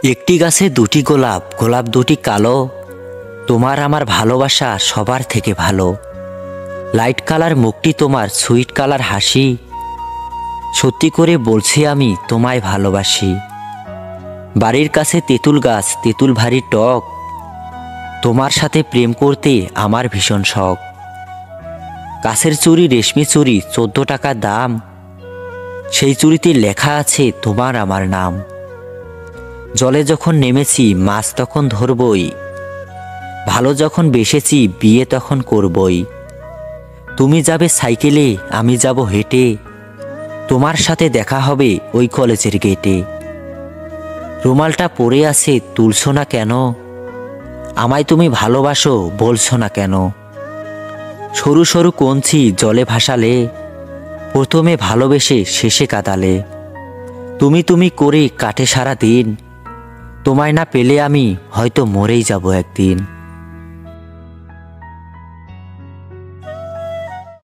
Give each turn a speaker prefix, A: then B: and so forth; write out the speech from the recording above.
A: একটি গাছে দুটি গোলাপ, গোলাপ দুটি কালো। তোমার আমার ভালোবাসা সবার থেকে ভালো। লাইট কালার মুখটি তোমার, সুইট কালার হাসি। সত্যি করে বলছি আমি তোমায় ভালোবাসি। বাড়ির কাছে তেঁতুল গাছ, তেঁতুল ভারী টক। তোমার সাথে প্রেম করতে আমার ভীষণ শখ। কাছের চুড়ি, রেশমি চুড়ি, 14 টাকা দাম। সেই চুড়িতে লেখা আছে তোমার আমার নাম। জলে যখন নেমেছি মাছ তখন ধরবই। ভালো যখন বেসেছি বিয়ে তখন করবই। তুমি যাবে সাইকেলে, আমি যাব হেঁটে। তোমার সাথে দেখা হবে ওই কলেজের গেটে। রুমালটা পরে আছে, তুলছো না কেন? আমায় তুমি ভালোবাসো, বলছো না কেন? সরু সরু কঞ্চি জলে ভাসালে, প্রথমে ভালোবেসে শেষে কাঁদালে। তুমি তুমি করে কাটে সারা দিন। তোমায় না পেলে আমি হয়তো মরেই যাব একদিন।